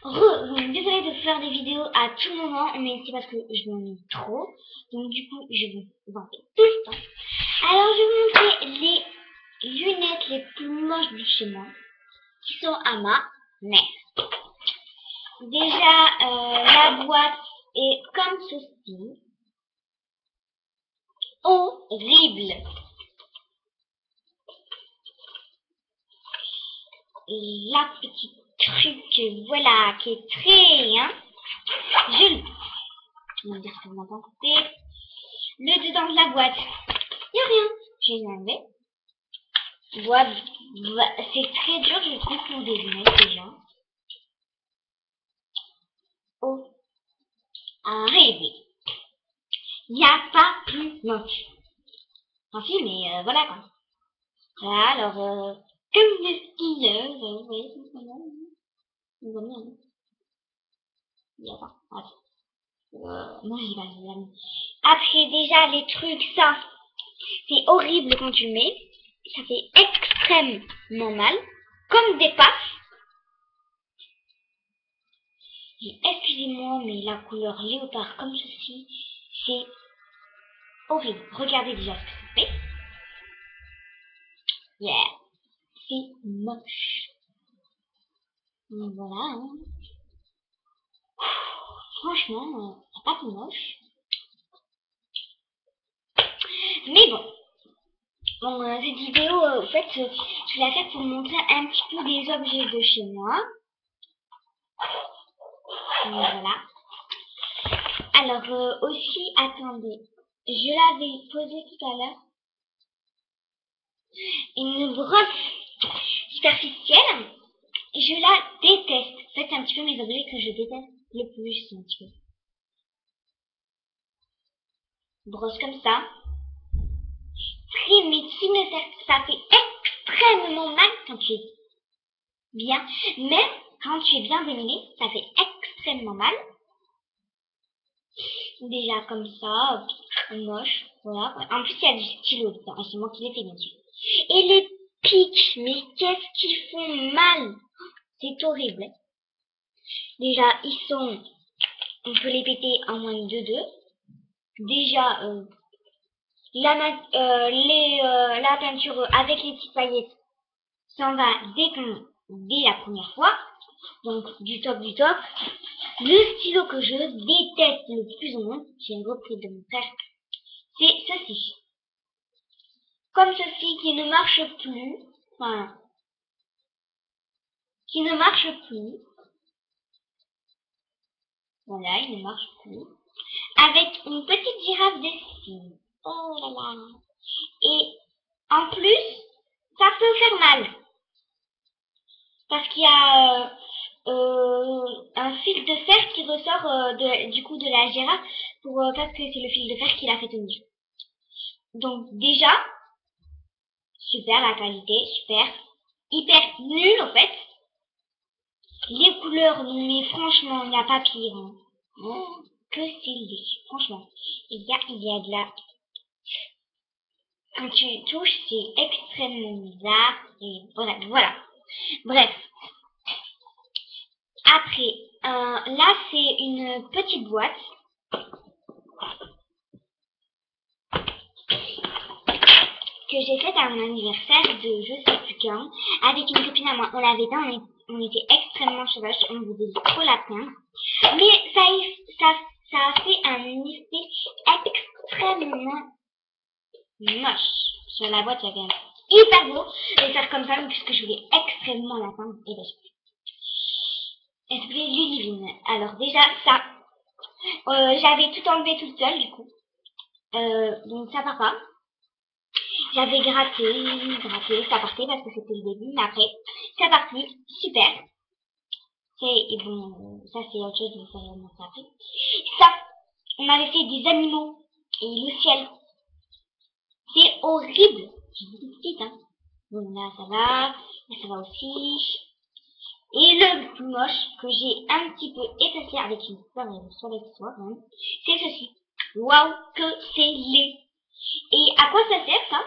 Désolée de faire des vidéos à tout moment, mais c'est parce que je m'ennuie trop. Donc du coup, je vous vanter tout le temps. Alors, je vais vous montrer les lunettes les plus moches de chez moi, qui sont à ma mère. Déjà, la boîte est comme ceci. Horrible. La petite truc, voilà, qui est très jolie. On va dire que vous m'entendez. Le dedans de la boîte, il n'y a rien. Je vais l'enlever. C'est très dur, je trouve, pour des lunettes déjà. Oh, horrible. Il n'y a pas plus moche. Enfin si, mais voilà quoi. Voilà, alors, comme des skieurs, vous voyez, vous voyez, hein. Il n'y a pas. Moi j'y vais. Après déjà les trucs, ça, c'est horrible quand tu le mets. Ça fait extrêmement mal. Comme des passes. Et excusez-moi, mais la couleur léopard comme ceci, c'est horrible. Regardez déjà ce que ça fait. Yeah, c'est moche. Donc voilà, hein. Franchement, c'est pas tout moche. Mais bon, cette vidéo, en fait, je vais la faire pour vous montrer un petit peu des objets de chez moi. Donc voilà. Alors, aussi, attendez, je l'avais posé tout à l'heure. Une brosse superficielle. Je la déteste. En fait, c'est un petit peu mes objets que je déteste le plus, un petit peu. Brosse comme ça. Très, mais qui me sert, ça fait extrêmement mal quand tu es bien. Même quand tu es bien démêlé, ça fait extrêmement mal. Déjà comme ça, moche, voilà. En plus, il y a du stylo dedans, c'est moi qui l'ai fait, bien sûr. Et les pics, mais qu'est-ce qu'ils font mal! C'est horrible. Déjà, ils sont, on peut les péter en moins de 2. Déjà, la peinture avec les petites paillettes s'en va dès la première fois. Donc, du top du top. Le stylo que je déteste le plus au monde, j'ai une reprise de mon frère, c'est ceci. Comme ceci qui ne marche plus. Voilà. Qui ne marche plus. Voilà, il ne marche plus. Avec une petite girafe dessus. Oh là là. Et en plus, ça peut faire mal. Parce qu'il y a un fil de fer qui ressort du coup de la girafe parce que c'est le fil de fer qui l'a fait tenir. Donc déjà, super la qualité, super. Hyper nul en fait. Les couleurs, mais franchement, il n'y a pas pire. Hein. Oh, que c'est laid, franchement. Il y a de la... Quand tu touches, c'est extrêmement bizarre. Et voilà. Bref. Après, là, c'est une petite boîte. Que j'ai faite à mon anniversaire de je sais plus quand. Avec une copine à moi. On l'avait pas, on était extrêmement sauvages. On voulait trop la peindre. Mais ça a fait un effet extrêmement moche. Sur la boîte, il y avait un hyper beau de faire comme ça, puisque je voulais extrêmement la peindre. Et ben, elle s'appelait Ludivine. Alors déjà, ça, j'avais tout enlevé toute seule, du coup. Donc ça part pas. J'avais gratté, ça partait parce que c'était le début, mais après, ça partit, super. Et bon, ça c'est autre chose, mais ça va montrer après. Ça, on avait fait des animaux et le ciel. C'est horrible. J'ai une petite, hein. Bon, là ça va aussi. Et le plus moche, que j'ai un petit peu effacé avec une soleil soir, hein, c'est ceci. Waouh, que c'est laid. Et à quoi ça sert ça?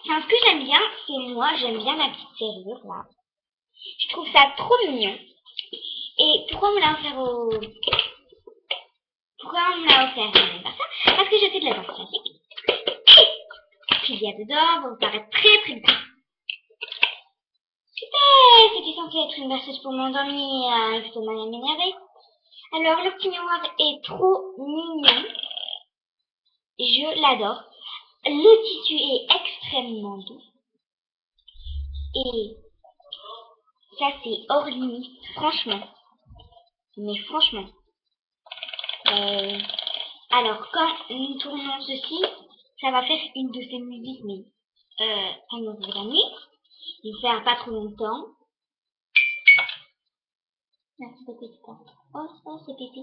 Enfin, ce que j'aime bien, c'est j'aime bien ma petite serrure là. Je trouve ça trop mignon. Et pourquoi on me l'a offert au... Pourquoi on me l'a offert parce que je fais de la danse classique. Ce qu'il y a dedans va vous paraître très très bien. Super, c'était censé être une berceuse pour m'endormir, plutôt mal à m'énerver. Alors, le petit miroir est trop mignon. Je l'adore. Le tissu est extrêmement doux. Et ça, c'est hors limite, franchement. Mais franchement. Alors, quand nous tournons ceci, ça va faire une de ces musiques, mais pendant la nuit. Il ne faire pas trop longtemps. Merci, petit temps. Oh, c'est pété.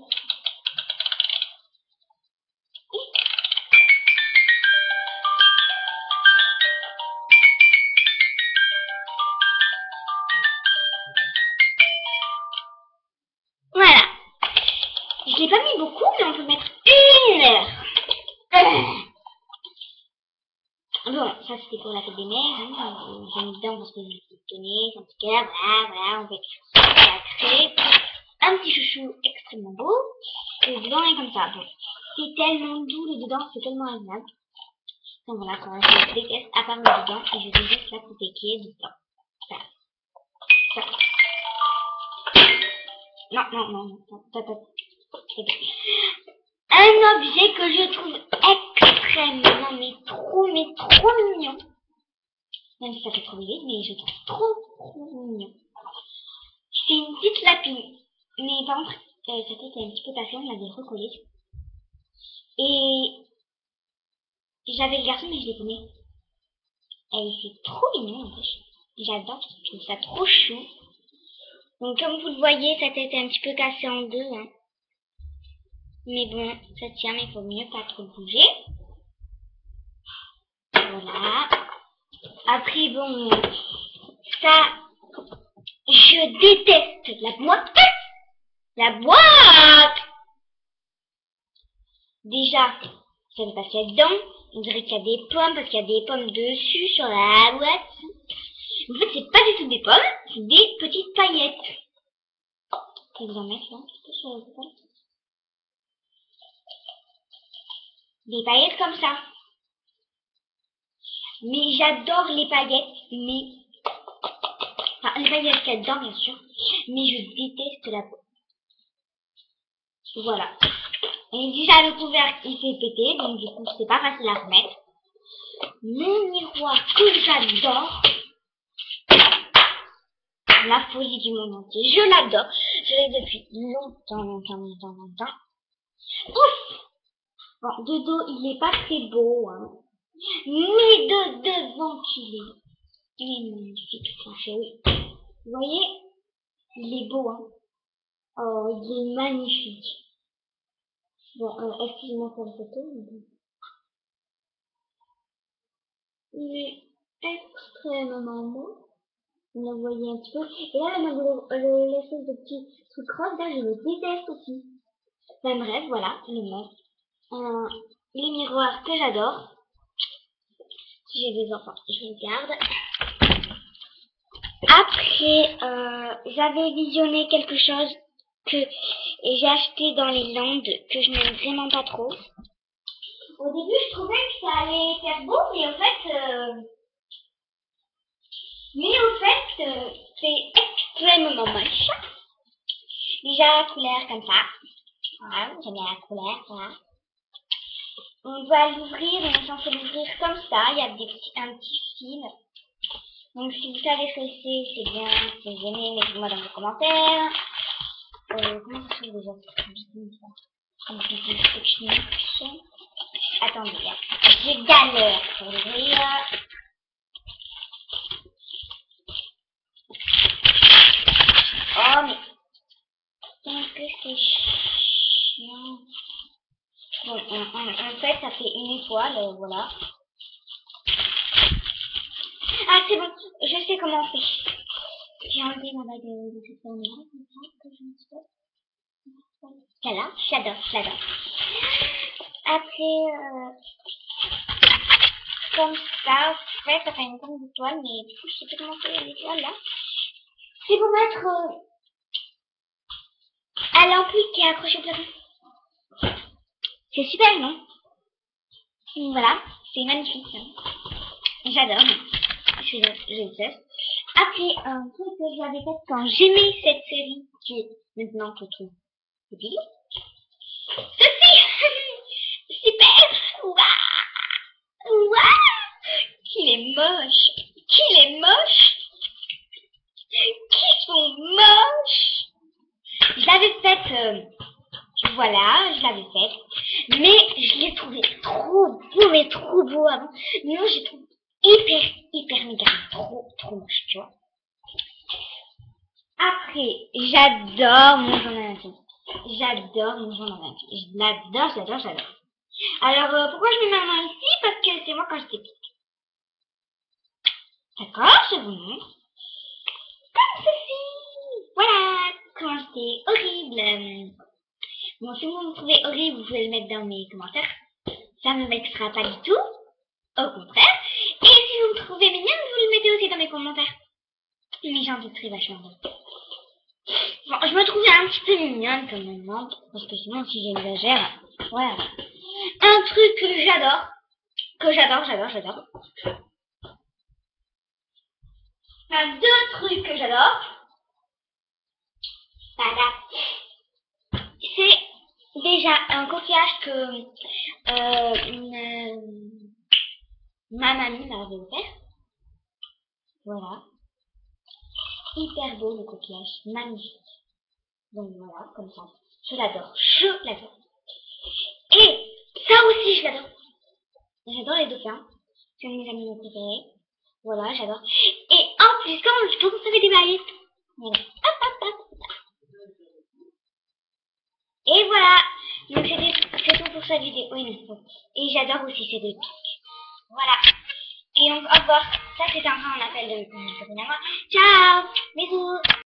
Voilà. Je l'ai pas mis beaucoup, mais on peut mettre 1 heure. Bon, ça c'était pour la fête des mères. Hein. J'ai mis dedans parce que je tenais, un petit cœur, voilà, on fait la crêpe. Un petit chouchou extrêmement beau. Et dedans est comme ça. Bon, c'est tellement doux, le dedans, c'est tellement agréable. Donc voilà, quand je déteste à part le dedans, et je déteste la poupée qui est dedans. Ça. Ça. Non. Un objet que je trouve extrêmement, mais trop mignon. Même si ça fait trop vite, mais je trouve trop mignon. C'est une petite lapine. Mais par contre, sa tête est un petit peu passée, on l'avait recollée. Et j'avais le garçon, mais je l'ai paumé. Et c'est trop mignon, en fait. J'adore, je trouve ça trop chou. Donc comme vous le voyez, sa tête est un petit peu cassée en deux. Hein. Mais bon, ça tient, mais il faut mieux pas trop bouger. Voilà. Après, bon, ça, je déteste la boîte. La boîte! Déjà, ça ne passe pas dedans. On dirait qu'il y a des pommes, parce qu'il y a des pommes dessus sur la boîte. En fait, c'est pas du tout des pommes, c'est des petites paillettes. Je vais vous en mettre là, sur les épaules. Des paillettes comme ça. Mais j'adore les paillettes, mais... Enfin, les paillettes qu'il y a dedans, bien sûr. Mais je déteste la peau. Voilà. Et déjà, le couvercle, il s'est pété, donc du coup, c'est pas facile à remettre. Le miroir que j'adore. La folie du monde entier. Je l'adore. Je l'ai depuis longtemps. Ouf! Bon, de dos, il est pas très beau, hein. Mais de devant il est magnifique, franchement, oui. Vous voyez, il est beau, hein. Oh, il est magnifique. Bon, excusez-moi pour la photo. Mais bon. Il est extrêmement beau. Vous le voyez un petit peu. Et là, l'espèce de petit truc rose, là, je le déteste aussi. Enfin bref, voilà, le monde. Les miroirs que j'adore. Si j'ai des enfants, je les garde. Après, j'avais visionné quelque chose que j'ai acheté dans les Landes, que je n'aime vraiment pas trop. Au début, je trouvais que ça allait faire beau, mais en fait, c'est extrêmement moche. Déjà, la couleur comme ça. Voilà, j'aime bien la couleur, voilà. On va l'ouvrir, on est censé l'ouvrir comme ça, il y a un petit fil. Donc si vous savez ce que c'est bien, si vous aimez, mettez-moi dans les commentaires. Comment ça se fait déjà ça? Attendez, je galère pour l'ouvrir. Oh mais, qu'est-ce que c'est chiant. Bon, en fait, ça fait une étoile, voilà. Ah, c'est bon, je sais comment on fait. J'ai enlevé ma bague de cette manière, que je me suis... Voilà, j'adore. Après, comme ça, ouais, ça fait une forme d'étoile, mais du coup, je sais pas comment faire l'étoile là. C'est pour mettre à l'ampli qui est accrochée au plafond. C'est super, non? Voilà, c'est magnifique. J'adore. Je teste. Après, un truc que j'avais fait quand j'aimais cette série, qui est maintenant que je trouve débile. Ceci super. Waouh. Waouh. Qu'il est moche. Qu'il est moche. Qu'ils sont moches. Je l'avais faite, voilà, je l'avais faite. Mais je l'ai trouvé trop beau, mais trop beau avant. Mais moi, je trouve hyper méga trop moche, tu vois. Après, j'adore mon journal intime. J'adore mon journal intime. Je l'adore. Alors, pourquoi je mets ma main ici? Parce que c'est moi quand j'étais petite. D'accord, je vous montre. Comme ceci. Voilà, quand j'étais horrible. Bon, si vous me trouvez horrible, vous pouvez le mettre dans mes commentaires. Ça ne me vexera pas du tout. Au contraire. Et si vous me trouvez mignonne, vous le mettez aussi dans mes commentaires. Mais j'en douterai vachement. Bon, je me trouvais un petit peu mignonne quand même, hein, parce que sinon, si j'exagère, voilà. Un truc que j'adore, enfin, deux trucs que j'adore, voilà. C'est déjà un coquillage que ma mamie m'avait offert. Voilà. Hyper beau le coquillage, magnifique. Donc voilà, comme ça. Je l'adore. Et ça aussi, je l'adore. J'adore les dauphins. C'est un de mes animaux préférés. Voilà, j'adore. Et en plus, quand on savait des baguettes. Voilà. Hop. Et voilà. Donc c'est tout pour cette vidéo. Oui, non. Et j'adore aussi ces deux pics. Voilà. Et donc, au revoir. Ça, c'est un appel de mon copine à moi. Ciao. Bisous.